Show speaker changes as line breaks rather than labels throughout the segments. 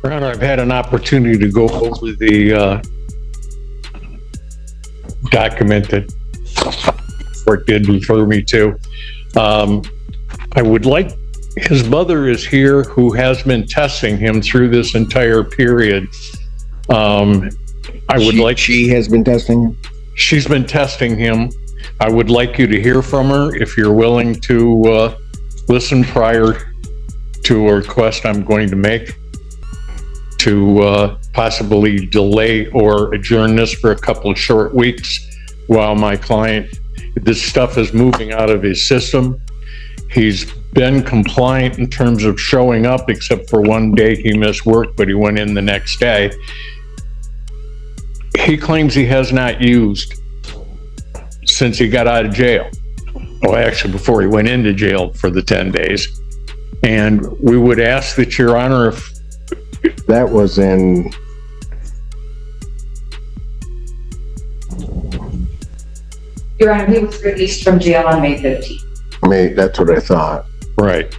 Your Honor, I've had an opportunity to go over the document that court did refer me to. I would like, his mother is here who has been testing him through this entire period.
She has been testing him?
She's been testing him. I would like you to hear from her if you're willing to listen prior to a request I'm going to make to possibly delay or adjourn this for a couple of short weeks while my client, this stuff is moving out of his system. He's been compliant in terms of showing up, except for one day he missed work, but he went in the next day. He claims he has not used since he got out of jail. Well, actually, before he went into jail for the 10 days. And we would ask that, Your Honor, if
that was in...
Your Honor, he was released from jail on May 15th.
That's what I thought.
Right.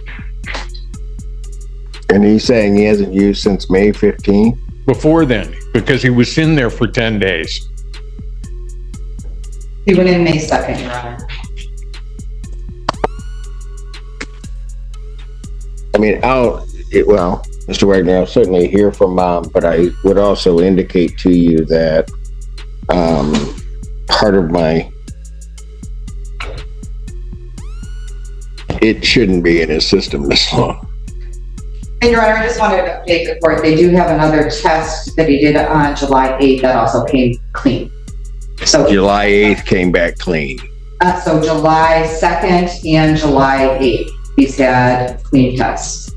And he's saying he hasn't used since May 15th?
Before then, because he was in there for 10 days.
He went in May 2nd, Your Honor.
I mean, well, Mr. Wagner, I'll certainly hear from Mom, but I would also indicate to you that part of it shouldn't be in his system this long.
And Your Honor, I just wanted to update the court. They do have another test that he did on July 8th that also came clean. So
July 8th came back clean.
So July 2nd and July 8th, he's had clean tests.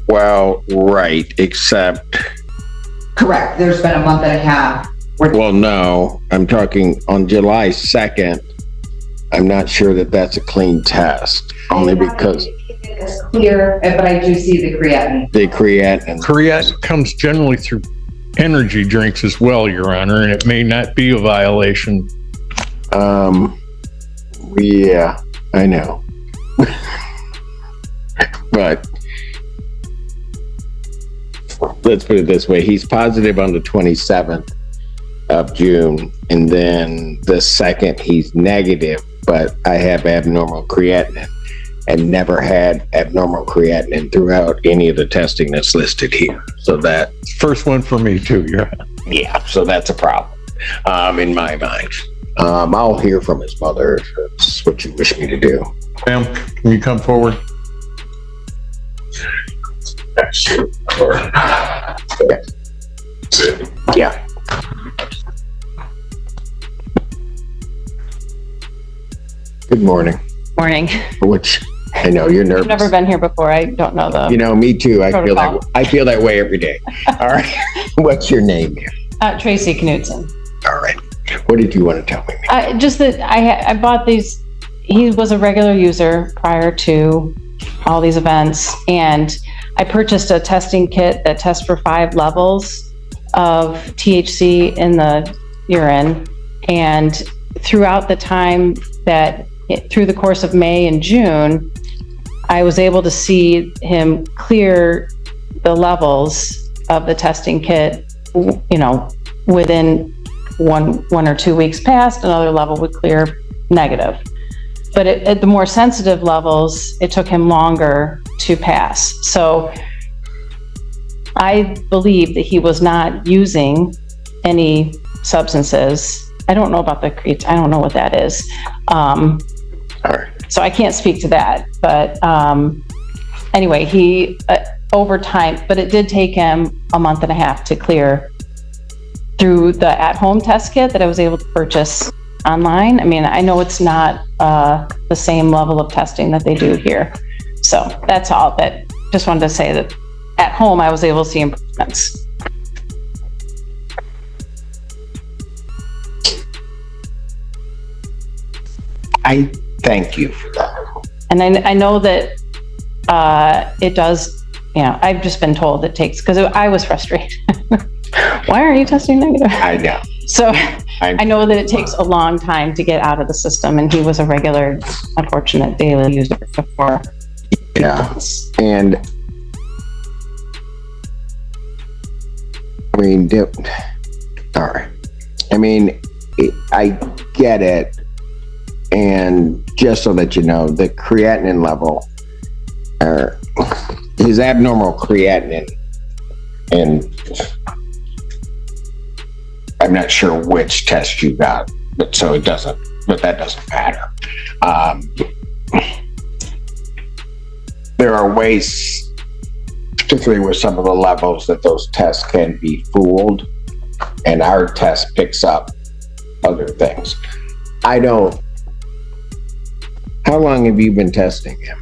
Well, right, except...
Correct. There's been a month and a half.
Well, no, I'm talking on July 2nd. I'm not sure that that's a clean test, only because...
It's clear, but I do see the creatinine.
The creatinine.
Creatinine comes generally through energy drinks as well, Your Honor, and it may not be a violation.
Yeah, I know. But let's put it this way. He's positive on the 27th of June, and then the 2nd he's negative, but I have abnormal creatinine and never had abnormal creatinine throughout any of the testing that's listed here. So that...
First one for me too, Your Honor.
Yeah, so that's a problem in my mind. I'll hear from his mother if that's what you wish me to do.
Ma'am, can you come forward?
Yeah. Good morning.
Morning.
Which I know you're nervous.
I've never been here before. I don't know the.
You know, me too.
protocol.
I feel that way every day. All right. What's your name here?
Tracy Knudsen.
All right. What did you want to tell me?
Just that I bought these. He was a regular user prior to all these events, and I purchased a testing kit that tests for 5 levels of THC in the urine, and throughout the time that through the course of May and June, I was able to see him clear the levels of the testing kit, you know, within one or 2 weeks past, another level would clear negative. But at the more sensitive levels, it took him longer to pass. So I believe that he was not using any substances. I don't know about the creatine. I don't know what that is.
All right.
So I can't speak to that. But anyway, he over time, but it did take him a month and a half to clear through the at-home test kit that I was able to purchase online. I mean, I know it's not the same level of testing that they do here. So that's all. But just wanted to say that at home, I was able to see improvements.
I thank you for that.
And I know that it does, you know, I've just been told it takes, because I was frustrated. Why aren't you testing negative?
I know.
So I know that it takes a long time to get out of the system, and he was a regular, unfortunate daily user before.
Yeah. And I mean, all right. I mean, I get it. And just so that you know, the creatinine level, or his abnormal creatinine, and I'm not sure which test you got, but that doesn't matter. There are ways, particularly with some of the levels, that those tests can be fooled, and our test picks up other things. How long have you been testing him?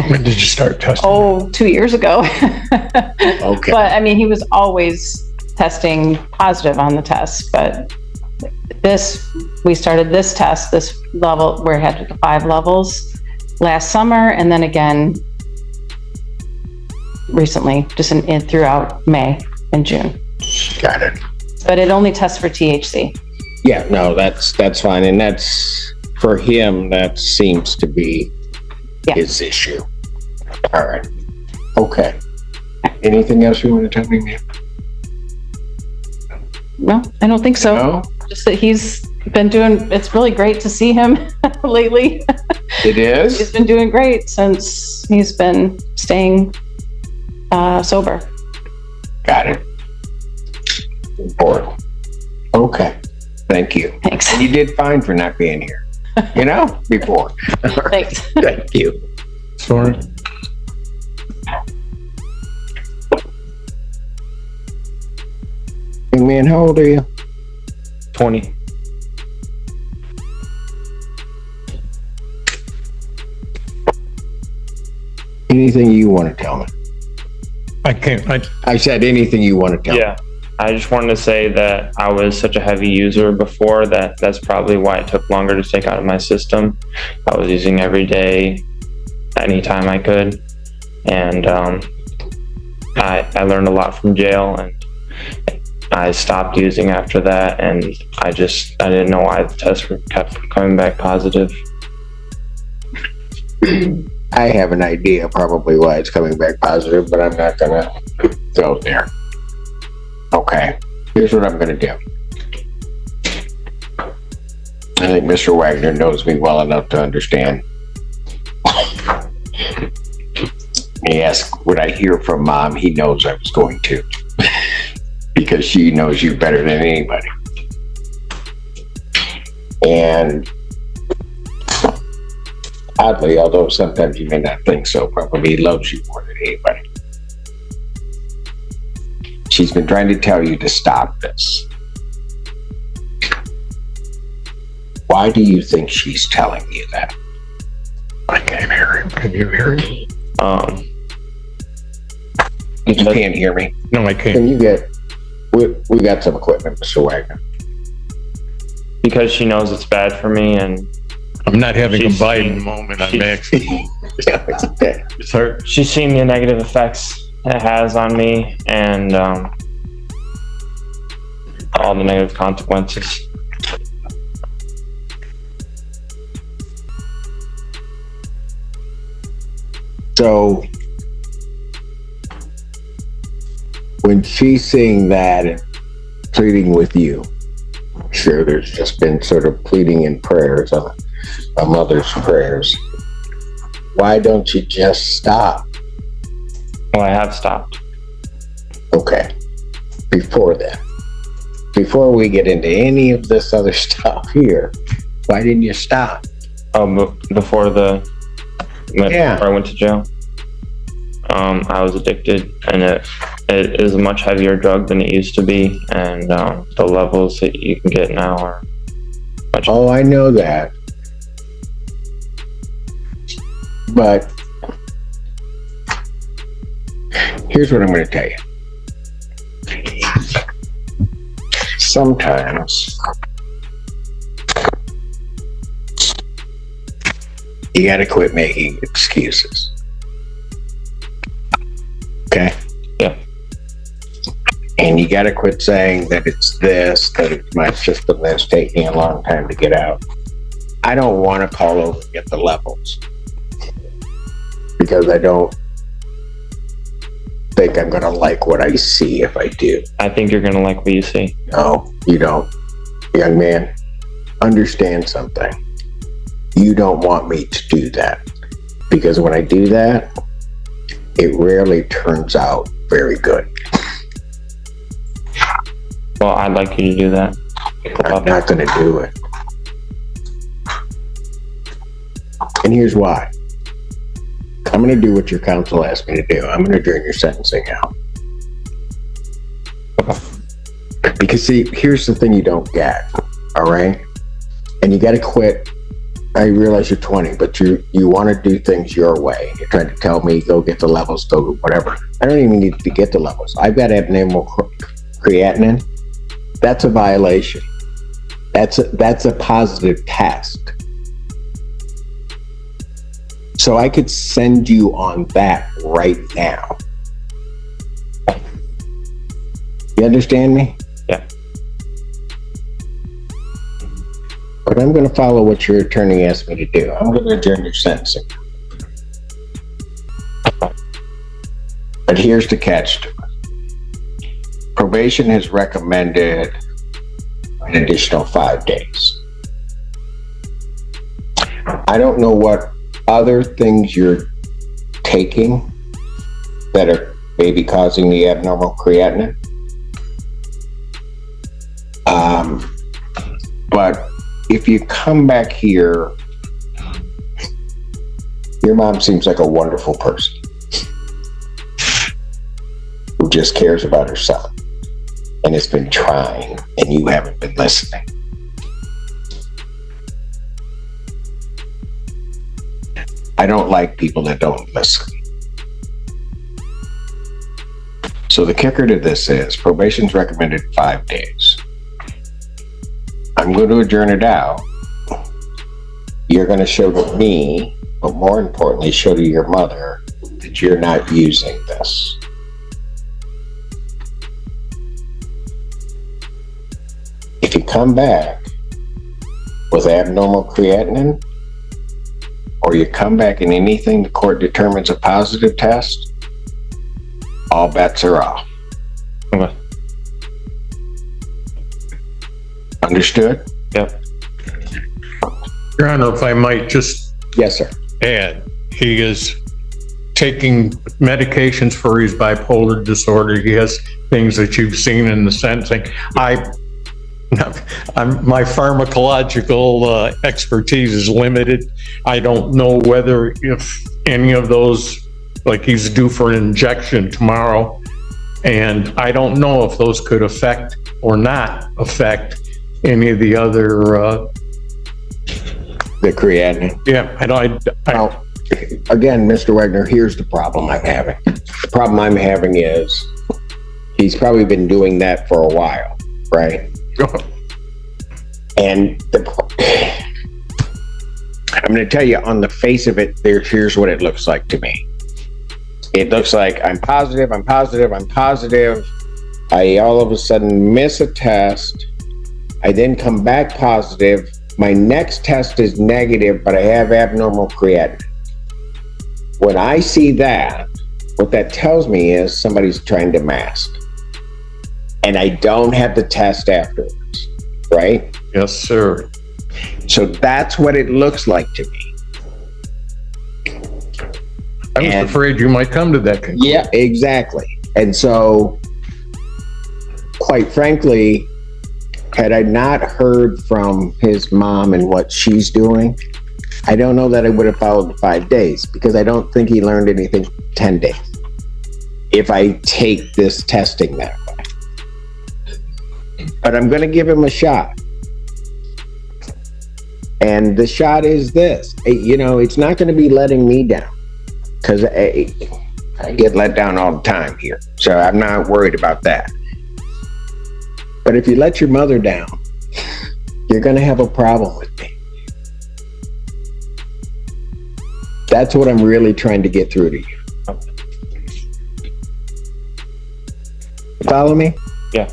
When did you start testing?
Oh, 2 years ago.
Okay.
But I mean, he was always testing positive on the test, but we started this test, this level where it had the 5 levels last summer, and then again recently, just throughout May and June.
Got it.
But it only tests for THC.
Yeah, no, that's fine. And that's, for him, that seems to be his issue. All right. Okay. Anything else you want to tell me, ma'am?
No, I don't think so.
No?
Just that he's been it's really great to see him lately.
It is?
He's been doing great since he's been staying sober.
Got it. Important. Okay. Thank you.
Thanks.
And you did fine for not being here, before.
Thanks.
Thank you.
Sorry.
Hey, man, how old are you?
20.
Anything you want to tell me?
I
said anything you want to tell me.
Yeah. I just wanted to say that I was such a heavy user before that's probably why it took longer to take out of my system. I was using every day, anytime I could. And I learned a lot from jail, and I stopped using after that, and I didn't know why the tests kept coming back positive.
I have an idea probably why it's coming back positive, but I'm not gonna go there. Okay, here's what I'm gonna do. I think Mr. Wagner knows me well enough to understand. He asked, would I hear from Mom? He knows I was going to. Because she knows you better than anybody. And oddly, although sometimes you may not think so, probably loves you more than anybody. She's been trying to tell you to stop this. Why do you think she's telling you that?
I can't hear him. Can you hear him?
You can't hear me?
No, I can't.
Can you get... We got some equipment, Mr. Wagner.
Because she knows it's bad for me, and
I'm not having a
She's
Biden
seen-
moment. I'm
she's-
actually.
It's okay.
Sorry.
she's seen the negative effects it has on me, and all the negative consequences.
So when she's seeing that and pleading with you, sure, there's just been sort of pleading in prayers, a mother's prayers. Why don't you just stop?
Well, I have stopped.
Okay. Before that, before we get into any of this other stuff here, why didn't you stop?
Before
Yeah.
I went to jail, I was addicted, and it is a much heavier drug than it used to be, and the levels that you can get now are much.
Oh, I know that. But here's what I'm going to tell you. Sometimes you got to quit making excuses. Okay?
Yeah.
And you got to quit saying that it's this, that it's my system that's taking a long time to get out. I don't want to call over and get the levels. Because I don't think I'm going to like what I see if I do.
I think you're going to like what you see.
No, you don't. Young man, understand something. You don't want me to do that. Because when I do that, it rarely turns out very good.
Well, I'd like you to do that.
I'm not going to do it. And here's why. I'm going to do what your counsel asked me to do. I'm going to adjourn your sentencing out. Because see, here's the thing you don't get, all right? And you got to quit. I realize you're 20, but you want to do things your way. You're trying to tell me, go get the levels, go whatever. I don't even need to get the levels. I've got abnormal creatinine. That's a violation. That's a positive test. So I could send you on that right now. You understand me?
Yeah.
But I'm going to follow what your attorney asked me to do. I'm going to adjourn your sentencing. But here's the catch to it. Probation has recommended an additional 5 days. I don't know what other things you're taking that are maybe causing the abnormal creatinine. But if you come back here, your mom seems like a wonderful person who just cares about her son and has been trying, and you haven't been listening. I don't like people that don't listen. So the kicker to this is probation's recommended 5 days. I'm going to adjourn it out. You're going to show to me, but more importantly, show to your mother that you're not using this. If you come back with abnormal creatinine, or you come back in anything the court determines a positive test, all bets are off.
Okay.
Understood?
Yep.
Your Honor, if I might just
Yes, sir.
add, he is taking medications for his bipolar disorder. He has things that you've seen in the sentencing. My pharmacological expertise is limited. I don't know whether if any of those, like he's due for an injection tomorrow, and I don't know if those could affect or not affect any of the other,
The creatinine.
yeah,
Well, again, Mr. Wagner, here's the problem I'm having. The problem I'm having is he's probably been doing that for a while, right? And I'm going to tell you, on the face of it, here's what it looks like to me. It looks like I'm positive. I all of a sudden miss a test. I then come back positive. My next test is negative, but I have abnormal creatinine. When I see that, what that tells me is somebody's trying to mask. And I don't have the test afterwards, right?
Yes, sir.
So that's what it looks like to me.
I was afraid you might come to that conclusion.
Yeah, exactly. And so, quite frankly, had I not heard from his mom and what she's doing, I don't know that I would have followed the 5 days, because I don't think he learned anything 10 days. If I take this testing that way. But I'm going to give him a shot. And the shot is this. It's not going to be letting me down, because I get let down all the time here. So I'm not worried about that. But if you let your mother down, you're going to have a problem with me. That's what I'm really trying to get through to you. Follow me?
Yeah.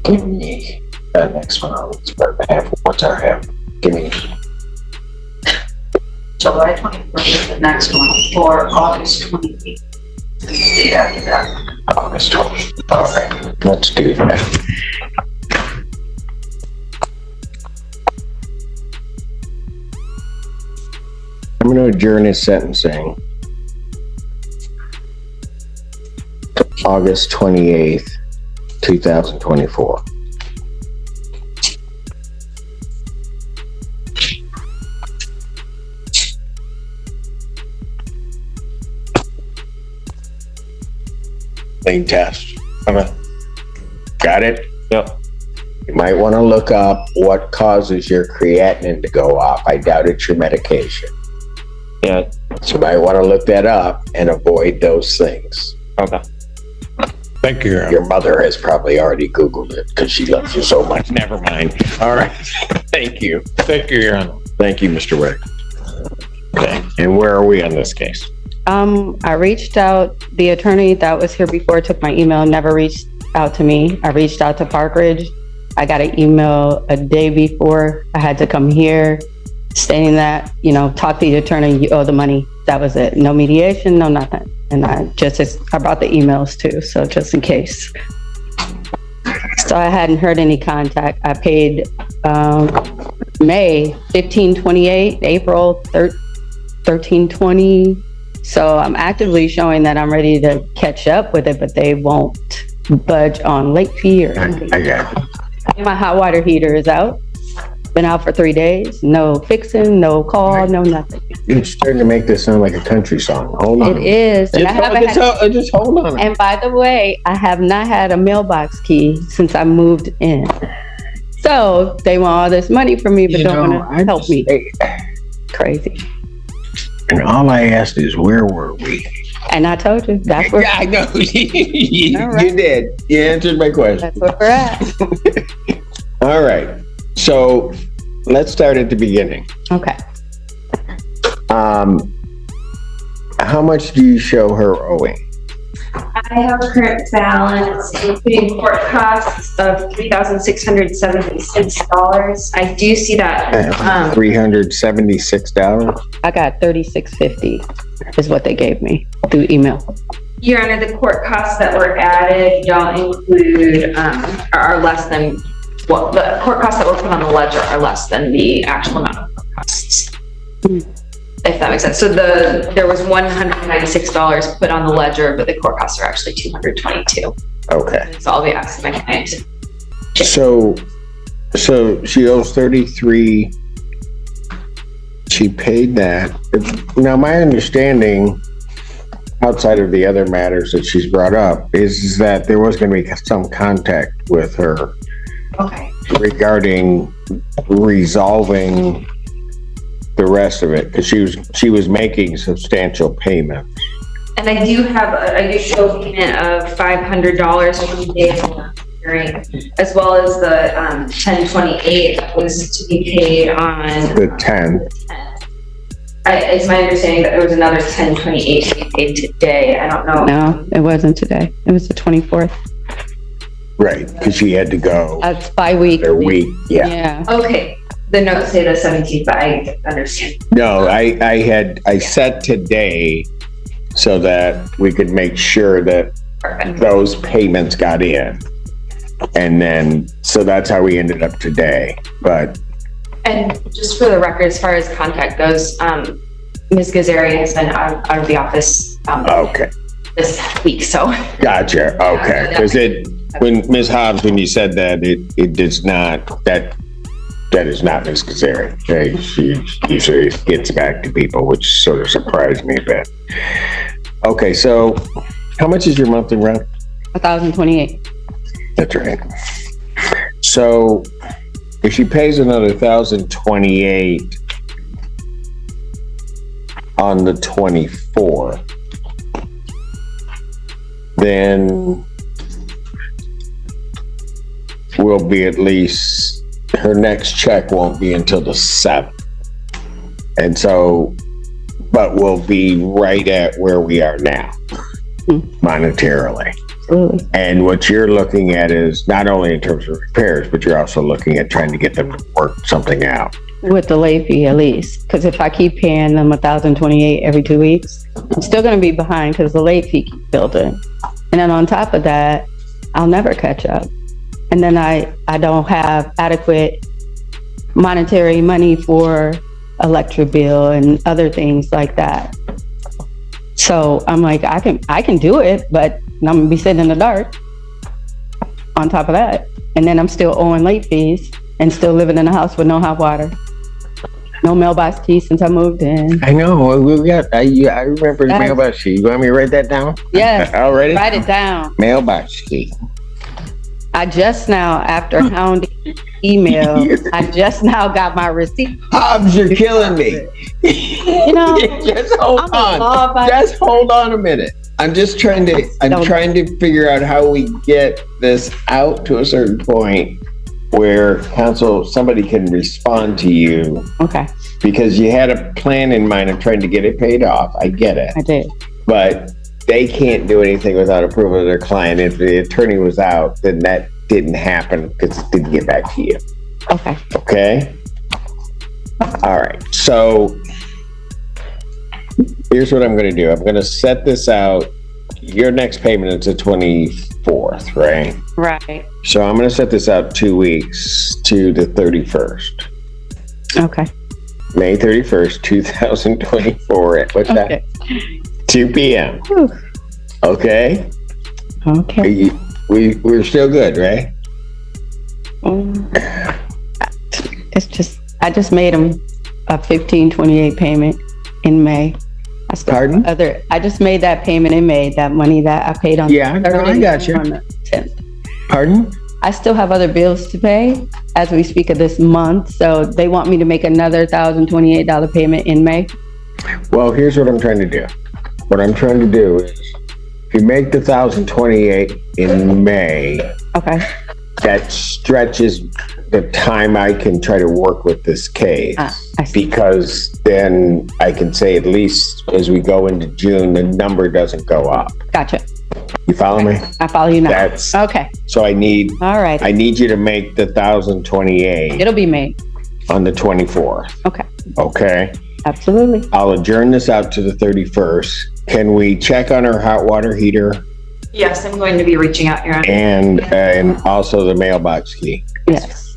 Give me that next one. It's about half. What's our half? Give me.
July 24th is the next one, or August 28th. The day after that.
August 20th. All right, let's do that. I'm going to adjourn his sentencing to August 28th, 2024. Lane test. Got it?
Yep.
You might want to look up what causes your creatinine to go up. I doubt it's your medication.
Yeah.
So you might want to look that up and avoid those things.
Okay.
Thank you, Your Honor.
Your mother has probably already Googled it because she loves you so much. Never mind. All right. Thank you.
Thank you, Your Honor.
Thank you, Mr. Rick. Okay. And where are we on this case?
I reached out, the attorney that was here before took my email, never reached out to me. I reached out to Park Ridge. I got an email a day before I had to come here stating that, talk to the attorney, you owe the money. That was it. No mediation, no nothing. And I brought the emails too, so just in case. So I hadn't heard any contact. I paid May 1528, April 1320. So I'm actively showing that I'm ready to catch up with it, but they won't budge on late fee or anything.
I got it.
My hot water heater is out. Been out for 3 days. No fixing, no call, no nothing.
You're starting to make this sound like a country song. Hold on.
It is. And
Just hold on.
and by the way, I have not had a mailbox key since I moved in. So they want all this money from me, but don't want to help me. Crazy.
And all I asked is, where were we?
And I told you, that's where,
Yeah, I know. you
All right.
did. You answered my question.
that's where we're at.
All right. So let's start at the beginning.
Okay.
How much do you show her owing?
I have a current balance, including court costs, of $3,676. I do see that,
$376.
I got $36.50 is what they gave me through email.
Your Honor, the court costs that were added don't include, are less than, well, the court costs that were put on the ledger are less than the actual amount of court costs. If that makes sense. So there was $196 put on the ledger, but the court costs are actually $222.
Okay.
So I'll be asking my client to
So she owes 33. She paid that. Now, my understanding, outside of the other matters that she's brought up, is that there was going to be some contact with her regarding resolving the rest of it, because she was making substantial payments.
And I do show a payment of $500 from the day of the hearing, as well as the 1028 that was to be paid on
The 10th.
It's my understanding that there was another 1028 to be paid today. I don't know.
No, it wasn't today. It was the 24th.
Right, because she had to go
That's bi-weekly.
their week. Yeah.
Yeah.
Okay, the notes say the 17th, but I understand.
No, I set today so that we could make sure that
Perfect.
those payments got in. And then, so that's how we ended up today. But
And just for the record, as far as contact goes, Ms. Gazarian has been out of the office
okay,
this week, so.
gotcha. Okay, because when Ms. Hobbs, when you said that, it does not, that is not Ms. Kazarian. Okay, she usually gets back to people, which sort of surprised me a bit. Okay, so how much is your monthly rent?
$1,028.
That's right. So if she pays another $1,028 on the 24th, then will be at least, her next check won't be until the 7th. And so, but we'll be right at where we are now, monetarily.
Absolutely.
And what you're looking at is not only in terms of repairs, but you're also looking at trying to get them to work something out.
with the late fee at least, because if I keep paying them $1,028 every 2 weeks, I'm still gonna be behind because the late fee keeps building. And then on top of that, I'll never catch up. And then I don't have adequate monetary money for electric bill and other things like that. So I'm like, I can do it, but I'm gonna be sitting in the dark on top of that. And then I'm still owing late fees and still living in a house with no hot water. No mailbox key since I moved in.
I know. I remember the mailbox key. You want me to write that down?
Yes.
Already?
Write it down.
Mailbox key.
I just now, after hounding email, I just now got my receipt.
Hobbs, you're killing me.
You know,
just hold on. Just hold on a minute. I'm trying to figure out how we get this out to a certain point where somebody can respond to you.
Okay.
Because you had a plan in mind of trying to get it paid off. I get it.
I did.
But they can't do anything without approval of their client. If the attorney was out, then that didn't happen because it didn't get back to you.
Okay.
Okay? All right. So here's what I'm going to do. I'm going to set this out. Your next payment is the 24th, right?
Right.
So I'm going to set this out 2 weeks to the 31st.
Okay.
May 31st, 2024 at what time? 2 p.m.
Whew.
Okay?
Okay.
We're still good, right?
It's just, I just made him a 1528 payment in May.
Pardon?
I just made that payment in May, that money that I paid on the 3rd
I got you.
on the 10th.
Pardon?
I still have other bills to pay as we speak of this month, so they want me to make another $1,028 payment in May.
Well, here's what I'm trying to do. What I'm trying to do is, if you make the 1,028 in May,
Okay.
that stretches the time I can try to work with this case.
I see.
Because then I can say at least as we go into June, the number doesn't go up.
Gotcha.
You follow me?
I follow you now.
That's
Okay.
so I need
All right.
you to make the 1,028
It'll be May.
on the 24th.
Okay.
Okay.
Absolutely.
I'll adjourn this out to the 31st. Can we check on our hot water heater
Yes, I'm going to be reaching out, Your Honor.
and also the mailbox key?
Yes.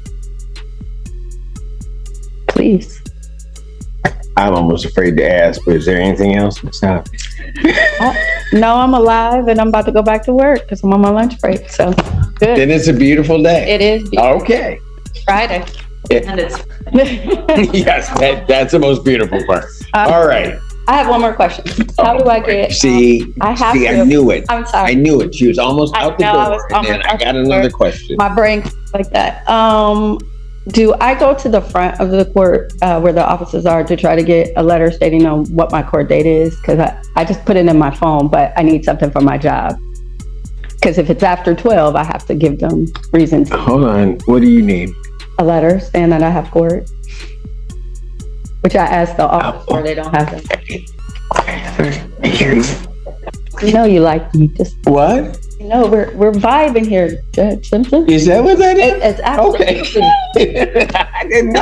Please.
I'm almost afraid to ask, but is there anything else? Stop.
No, I'm alive and I'm about to go back to work because I'm on my lunch break. So good.
Then it's a beautiful day.
It is
Okay.
Friday.
And it's
Yes, that's the most beautiful part. All right.
I have one more question. How do I get? I have
I
to.
knew it.
I'm
I
sorry.
knew it. She was almost out the
know, I was
door, and then
almost
I
out
got
the
another
door.
question.
My brain like that. Do I go to the front of the court where the officers are to try to get a letter stating on what my court date is? Because I just put it in my phone, but I need something for my job. Because if it's after 12, I have to give them reasons.
Hold on. What do you need?
A letter saying that I have court, which I asked the office for. They don't have them.
I hear you.
You know you like me. Just
What?
you know we're vibing here, Judge Simpson.
Is that what that is?
It's absolutely,
Okay. I didn't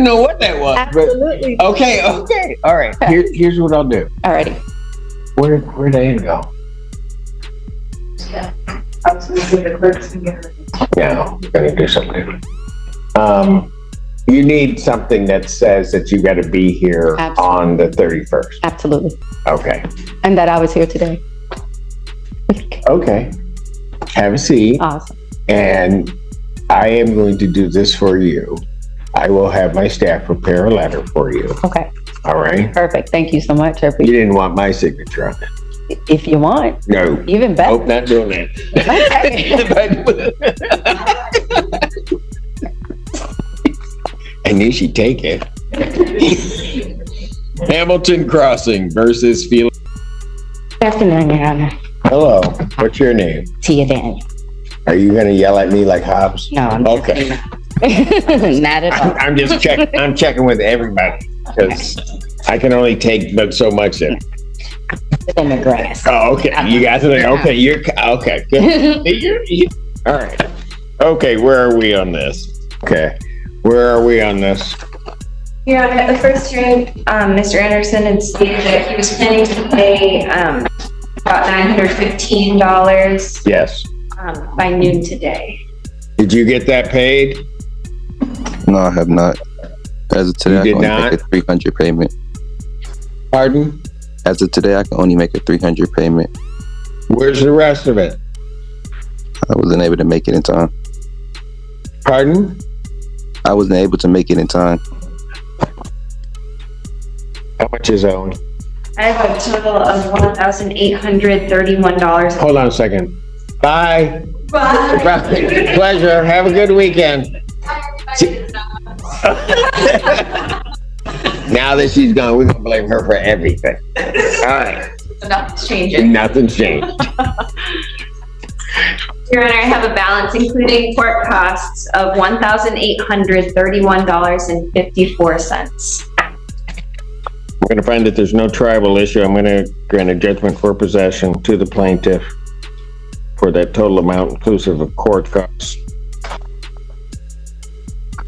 know what that was.
absolutely.
But okay. All right. Here's what I'll do.
Alrighty.
Where'd Diane go?
I was gonna say the clerks can get her.
No, we're gonna do something. You need something that says that you got to be here on the 31st.
Absolutely.
Okay.
And that I was here today.
Okay. Have a seat.
Awesome.
And I am going to do this for you. I will have my staff prepare a letter for you.
Okay.
All right.
Perfect. Thank you so much. I
You
appreciate
didn't want my signature on it.
it. If you want,
No.
even better.
Nope, not doing that. I knew she'd take it. Hamilton Crossing versus Felix.
Good afternoon, Your Honor.
Hello. What's your name?
Tia Daniel.
Are you going to yell at me like Hobbs?
No, I'm
Okay.
not at all.
I'm just checking. I'm checking with everybody because I can only take but so much in.
In the grass.
Oh, okay. You guys are like, okay. You're okay. Good. All right. Okay. Where are we on this? Okay. Where are we on this?
Yeah, at the first hearing, Mr. Anderson had stated that he was planning to pay, about $915,
Yes.
by noon today.
Did you get that paid?
No, I have not. As of today,
You
I
did
can only
not?
make a 300 payment.
Pardon?
As of today, I can only make a 300 payment.
Where's the rest of it?
I wasn't able to make it in time.
Pardon?
I wasn't able to make it in time.
How much is owed?
I have a total of $1,831.
Hold on a second. Bye. Bye. Pleasure. Have a good weekend. Now that she's gone, we're gonna blame her for everything. All right.
Nothing's changing.
Nothing's changed.
Your Honor, I have a balance including court costs of $1,831.54.
We're gonna find that there's no tribal issue. I'm gonna grant a judgment for possession to the plaintiff for that total amount inclusive of court costs.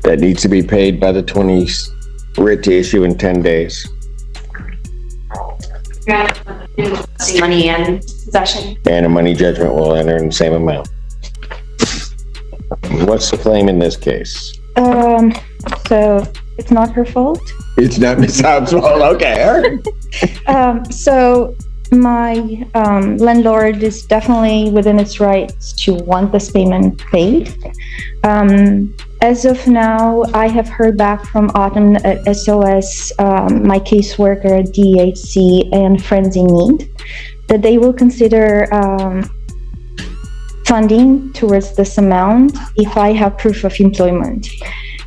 That needs to be paid by the 20th, writ to issue in 10 days.
Money and possession.
And a money judgment will enter in the same amount. What's the claim in this case?
So it's not her fault.
It's not Ms. Hobbs' fault. Okay, all right.
So my landlord is definitely within its rights to want this payment paid. As of now, I have heard back from Autumn at SOS, my caseworker at DHC, and Friends in Need, that they will consider funding towards this amount if I have proof of employment.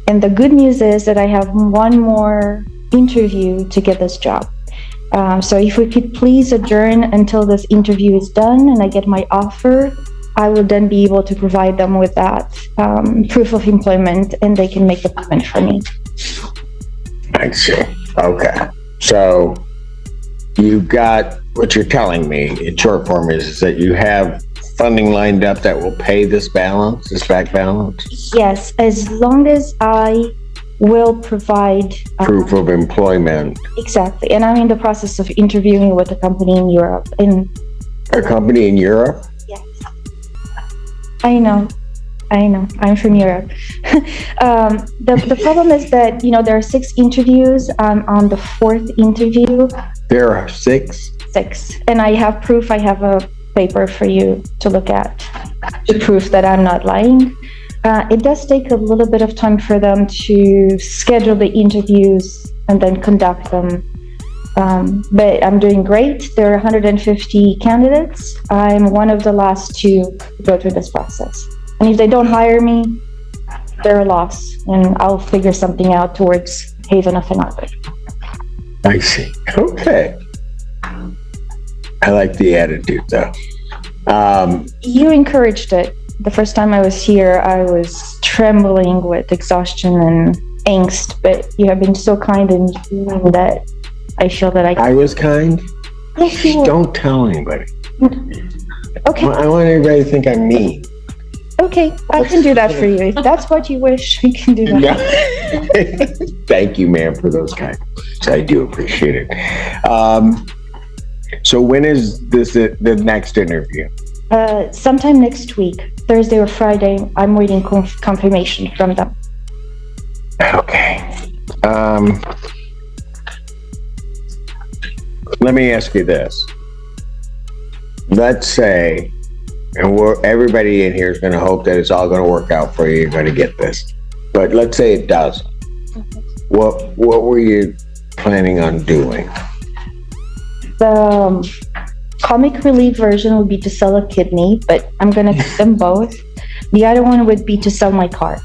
And the good news is that I have one more interview to get this job. So if we could please adjourn until this interview is done and I get my offer, I will then be able to provide them with that proof of employment and they can make the payment for me.
I see. Okay. So you've got, what you're telling me in short form is that you have funding lined up that will pay this balance, this back balance?
Yes, as long as I will provide
Proof of employment.
exactly. And I'm in the process of interviewing with a company in Europe. And
A company in Europe?
yes, I know. I'm from Europe. The problem is that, there are 6 interviews. I'm on the 4th interview.
There are 6?
6. And I have proof. I have a paper for you to look at to prove that I'm not lying. It does take a little bit of time for them to schedule the interviews and then conduct them. But I'm doing great. There are 150 candidates. I'm one of the last 2 to go through this process. And if they don't hire me, they're a loss. And I'll figure something out towards Haven of Another.
I see. Okay. I like the attitude though.
You encouraged it. The first time I was here, I was trembling with exhaustion and angst, but you have been so kind in doing that. I feel that
I was kind?
Yes, you were.
Don't tell anybody.
Okay,
I want everybody to think I'm mean.
okay, I can do that for you. If that's what you wish, I can do that.
Yeah. Thank you, ma'am, for those kind words. I do appreciate it. So when is this the next interview?
Sometime next week, Thursday or Friday. I'm waiting confirmation from them.
Okay. Let me ask you this. Let's say, and everybody in here is going to hope that it's all going to work out for you. You're going to get this. But let's say it doesn't.
Okay.
What were you planning on doing?
The comic relief version would be to sell a kidney, but I'm going to keep them both. The other one would be to sell my car.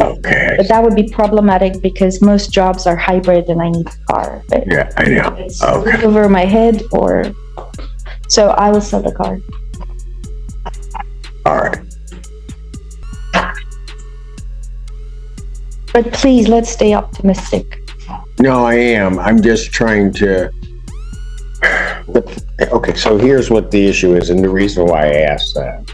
Okay.
But that would be problematic because most jobs are hybrid and I need a car. But
Yeah, I know.
it's
Okay.
over my head so I will sell the car.
All right.
But please, let's stay optimistic.
No, I am. I'm just trying to. Okay, so here's what the issue is, and the reason why I asked that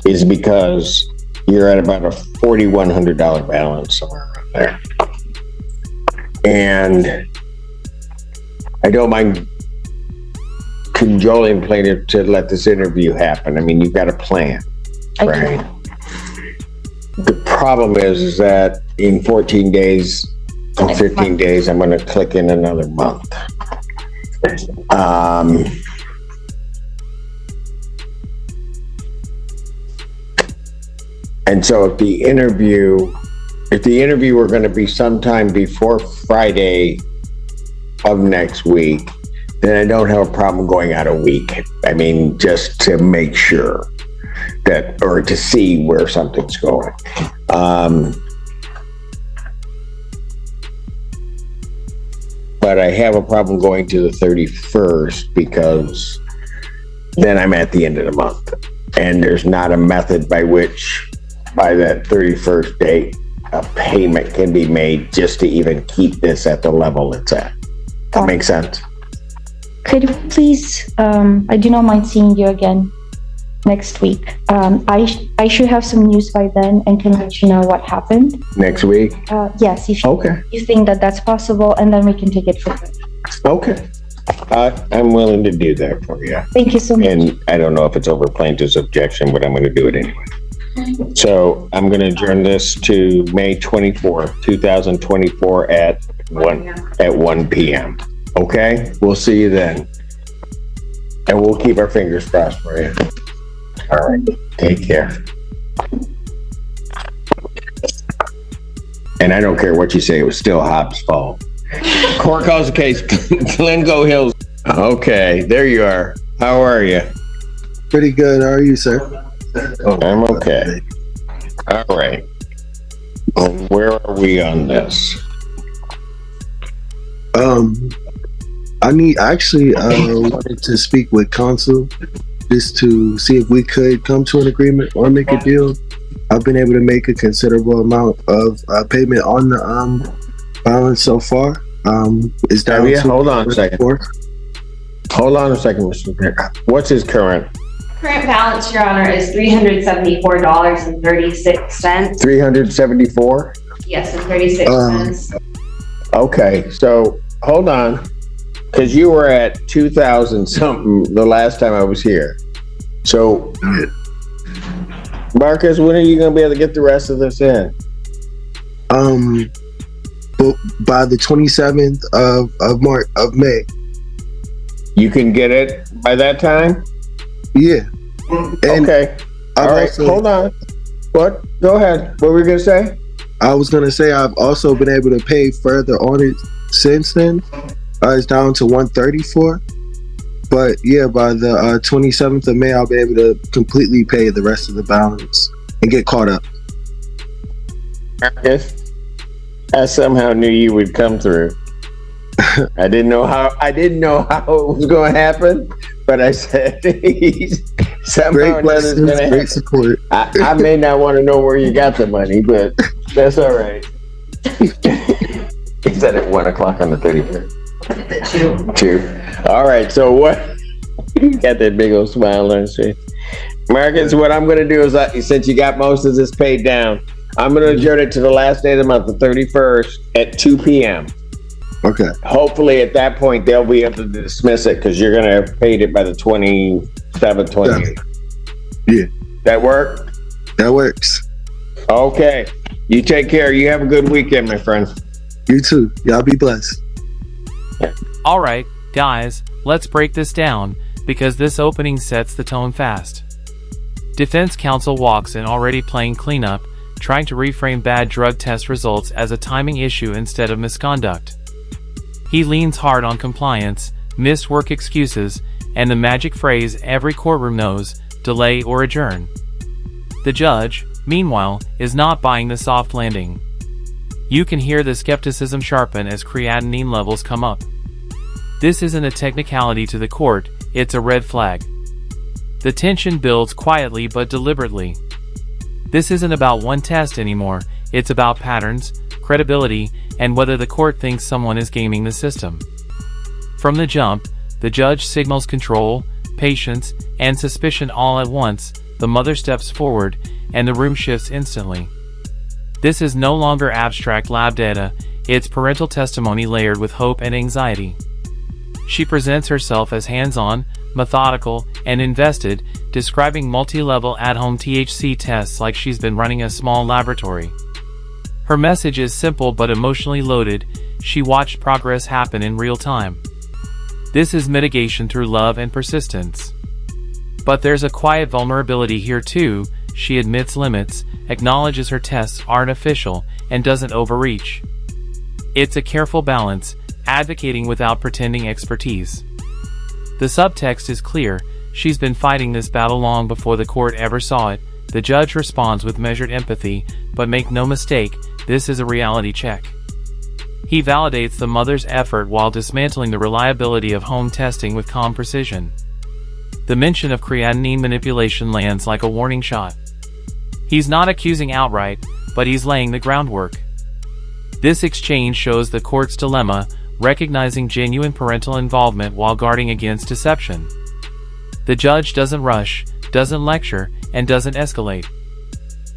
is because you're at about a $4,100 balance somewhere around there. And I don't mind cajoling plaintiff to let this interview happen. I mean, you've got a plan, right? The problem is that in 14 days or 15 days, I'm going to click in another month. And so if the interview were going to be sometime before Friday of next week, then I don't have a problem going out a week. I mean, just to make sure that, or to see where something's going. But I have a problem going to the 31st because then I'm at the end of the month. And there's not a method by which, by that 31st date, a payment can be made just to even keep this at the level it's at. That makes sense?
Could you please, I do not mind seeing you again next week. I should have some news by then and can let you know what happened.
Next week?
Yes, if you think that that's possible, and then we can take it from there.
Okay. I'm willing to do that for you.
Thank you so much.
And I don't know if it's over plaintiff's objection, but I'm going to do it anyway. So I'm going to adjourn this to May 24th, 2024 at 1 p.m. Okay? We'll see you then. And we'll keep our fingers crossed for you. All right. Take care. And I don't care what you say, it was still Hobbs' fault. Court calls the case, Glencoe Hills. Okay, there you are. How are you?
Pretty good. How are you, sir?
I'm okay. All right. Where are we on this?
I wanted to speak with counsel just to see if we could come to an agreement or make a deal. I've been able to make a considerable amount of payment on the balance so far. Is down to
hold on a second. Hold on a second, Mr. Pick. What's his current?
Current balance, Your Honor, is $374.36.
374?
Yes, and 36 cents.
Okay, so hold on, because you were at 2,000 something the last time I was here. So, Marcus, when are you going to be able to get the rest of this in?
By the 27th of May.
You can get it by that time?
Yeah. And
okay. All right. Hold on. What? Go ahead. What were you going to say?
I was going to say I've also been able to pay further on it since then. It's down to 134. But yeah, by the 27th of May, I'll be able to completely pay the rest of the balance and get caught up.
Marcus, I somehow knew you would come through. I didn't know how it was going to happen, but I said somehow
great support.
I may not want to know where you got the money, but that's all right. He said at 1 o'clock on the 31st. 2. All right. So what? You got that big old smile on your face, Marcus. What I'm going to do is, since you got most of this paid down, I'm going to adjourn it to the last day of the month, the 31st at 2 p.m.
Okay.
Hopefully at that point they'll be able to dismiss it because you're going to have paid it by the 27th, 28th.
Yeah.
That work?
That works.
Okay. You take care. You have a good weekend, my friend.
You too. Y'all be blessed.
All right, guys, let's break this down because this opening sets the tone fast. Defense counsel walks in already playing cleanup, trying to reframe bad drug test results as a timing issue instead of misconduct. He leans hard on compliance, missed work excuses, and the magic phrase every courtroom knows, delay or adjourn. The judge, meanwhile, is not buying the soft landing. You can hear the skepticism sharpen as creatinine levels come up. This isn't a technicality to the court, it's a red flag. The tension builds quietly but deliberately. This isn't about one test anymore, it's about patterns, credibility, and whether the court thinks someone is gaming the system. From the jump, the judge signals control, patience, and suspicion all at once. The mother steps forward, and the room shifts instantly. This is no longer abstract lab data, its parental testimony layered with hope and anxiety. She presents herself as hands-on, methodical, and invested, describing multi-level at-home THC tests like she's been running a small laboratory. Her message is simple but emotionally loaded. She watched progress happen in real time. This is mitigation through love and persistence. But there's a quiet vulnerability here too. She admits limits, acknowledges her tests aren't official, and doesn't overreach. It's a careful balance, advocating without pretending expertise. The subtext is clear. She's been fighting this battle long before the court ever saw it. The judge responds with measured empathy, but make no mistake, this is a reality check. He validates the mother's effort while dismantling the reliability of home testing with calm precision. The mention of creatinine manipulation lands like a warning shot. He's not accusing outright, but he's laying the groundwork. This exchange shows the court's dilemma, recognizing genuine parental involvement while guarding against deception. The judge doesn't rush, doesn't lecture, and doesn't escalate.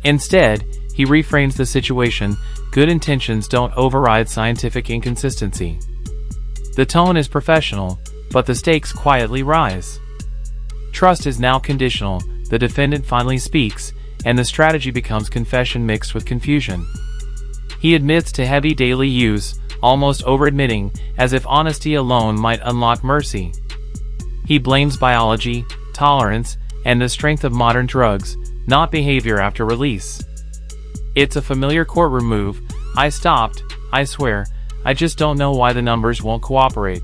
Instead, he reframes the situation. Good intentions don't override scientific inconsistency. The tone is professional, but the stakes quietly rise. Trust is now conditional. The defendant finally speaks, and the strategy becomes confession mixed with confusion. He admits to heavy daily use, almost over-admitting, as if honesty alone might unlock mercy. He blames biology, tolerance, and the strength of modern drugs, not behavior after release. It's a familiar courtroom move. I stopped, I swear, I just don't know why the numbers won't cooperate.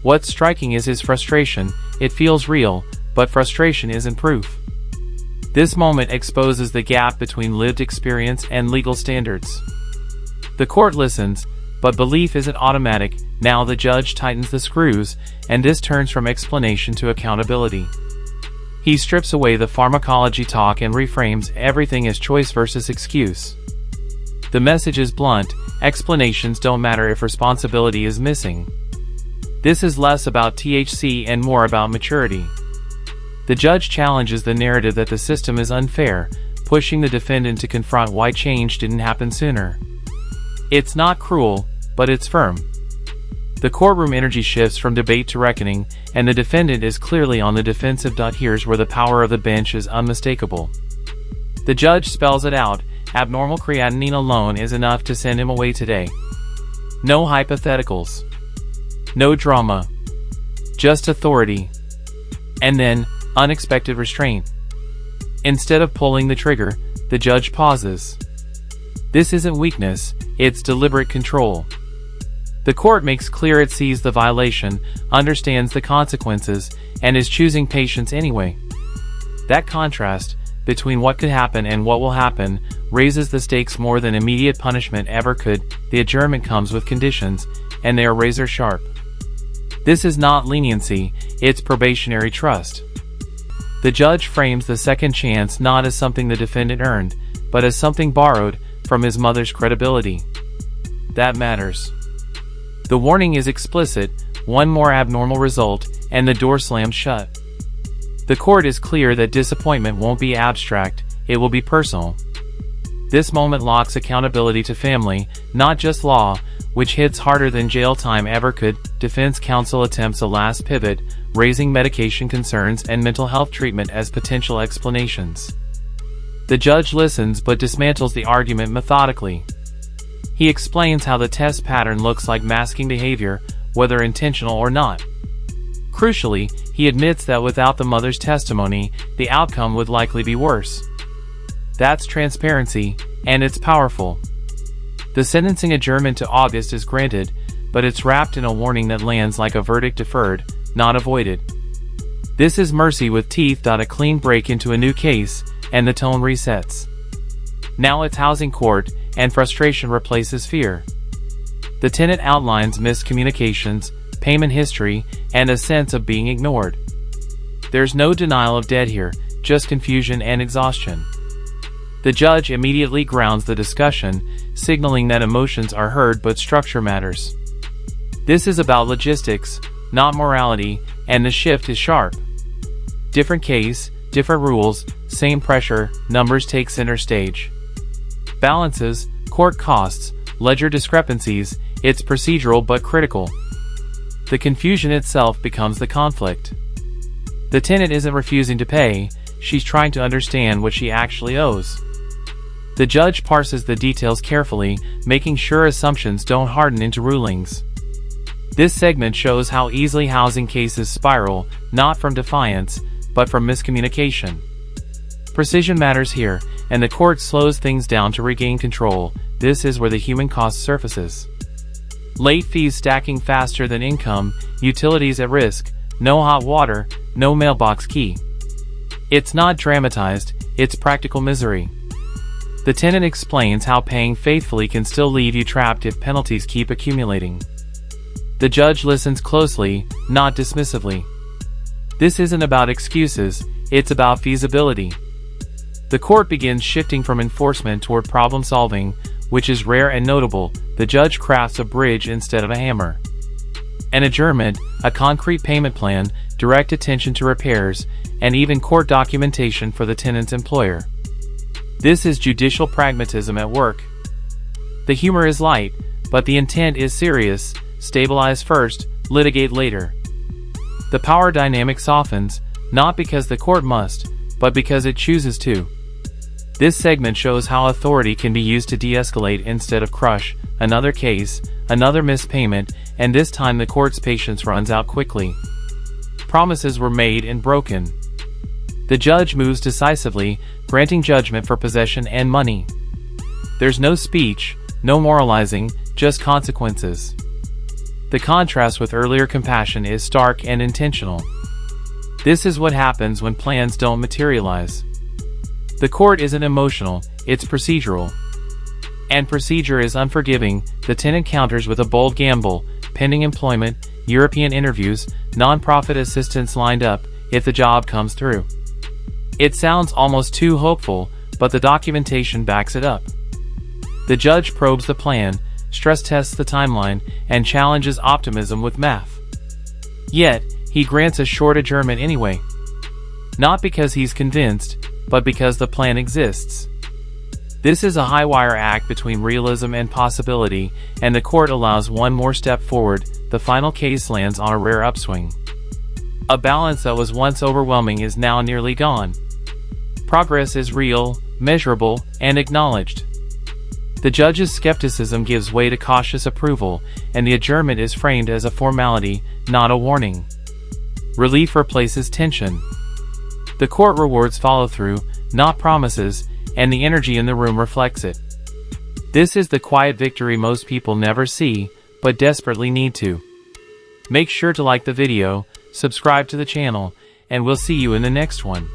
What's striking is his frustration. It feels real, but frustration isn't proof. This moment exposes the gap between lived experience and legal standards. The court listens, but belief isn't automatic. Now the judge tightens the screws, and this turns from explanation to accountability. He strips away the pharmacology talk and reframes everything as choice versus excuse. The message is blunt. Explanations don't matter if responsibility is missing. This is less about THC and more about maturity. The judge challenges the narrative that the system is unfair, pushing the defendant to confront why change didn't happen sooner. It's not cruel, but it's firm. The courtroom energy shifts from debate to reckoning, and the defendant is clearly on the defensive. Here's where the power of the bench is unmistakable. The judge spells it out. Abnormal creatinine alone is enough to send him away today. No hypotheticals. No drama. Just authority. And then, unexpected restraint. Instead of pulling the trigger, the judge pauses. This isn't weakness, it's deliberate control. The court makes clear it sees the violation, understands the consequences, and is choosing patience anyway. That contrast, between what could happen and what will happen, raises the stakes more than immediate punishment ever could. The adjournment comes with conditions, and they are razor sharp. This is not leniency, it's probationary trust. The judge frames the second chance not as something the defendant earned, but as something borrowed from his mother's credibility. That matters. The warning is explicit. One more abnormal result, and the door slams shut. The court is clear that disappointment won't be abstract, it will be personal. This moment locks accountability to family, not just law, which hits harder than jail time ever could. Defense counsel attempts a last pivot, raising medication concerns and mental health treatment as potential explanations. The judge listens but dismantles the argument methodically. He explains how the test pattern looks like masking behavior, whether intentional or not. Crucially, he admits that without the mother's testimony, the outcome would likely be worse. That's transparency, and it's powerful. The sentencing adjournment to August is granted, but it's wrapped in a warning that lands like a verdict deferred, not avoided. This is mercy with teeth. A clean break into a new case, and the tone resets. Now it's housing court, and frustration replaces fear. The tenant outlines missed communications, payment history, and a sense of being ignored. There's no denial of debt here, just confusion and exhaustion. The judge immediately grounds the discussion, signaling that emotions are heard but structure matters. This is about logistics, not morality, and the shift is sharp. Different case, different rules, same pressure, numbers take center stage. Balances, court costs, ledger discrepancies, it's procedural but critical. The confusion itself becomes the conflict. The tenant isn't refusing to pay, she's trying to understand what she actually owes. The judge parses the details carefully, making sure assumptions don't harden into rulings. This segment shows how easily housing cases spiral, not from defiance, but from miscommunication. Precision matters here, and the court slows things down to regain control. This is where the human cost surfaces. Late fees stacking faster than income, utilities at risk, no hot water, no mailbox key. It's not dramatized, it's practical misery. The tenant explains how paying faithfully can still leave you trapped if penalties keep accumulating. The judge listens closely, not dismissively. This isn't about excuses, it's about feasibility. The court begins shifting from enforcement toward problem solving, which is rare and notable. The judge crafts a bridge instead of a hammer. An adjournment, a concrete payment plan, direct attention to repairs, and even court documentation for the tenant's employer. This is judicial pragmatism at work. The humor is light, but the intent is serious. Stabilize first, litigate later. The power dynamic softens, not because the court must, but because it chooses to. This segment shows how authority can be used to de-escalate instead of crush. Another case, another missed payment, and this time the court's patience runs out quickly. Promises were made and broken. The judge moves decisively, granting judgment for possession and money. There's no speech, no moralizing, just consequences. The contrast with earlier compassion is stark and intentional. This is what happens when plans don't materialize. The court isn't emotional, it's procedural. And procedure is unforgiving. The tenant counters with a bold gamble: pending employment, European interviews, non-profit assistance lined up, if the job comes through. It sounds almost too hopeful, but the documentation backs it up. The judge probes the plan, stress tests the timeline, and challenges optimism with math. Yet, he grants a short adjournment anyway. Not because he's convinced, but because the plan exists. This is a high-wire act between realism and possibility, and the court allows one more step forward. The final case lands on a rare upswing. A balance that was once overwhelming is now nearly gone. Progress is real, measurable, and acknowledged. The judge's skepticism gives way to cautious approval, and the adjournment is framed as a formality, not a warning. Relief replaces tension. The court rewards follow-through, not promises, and the energy in the room reflects it. This is the quiet victory most people never see, but desperately need to. Make sure to like the video, subscribe to the channel, and we'll see you in the next one.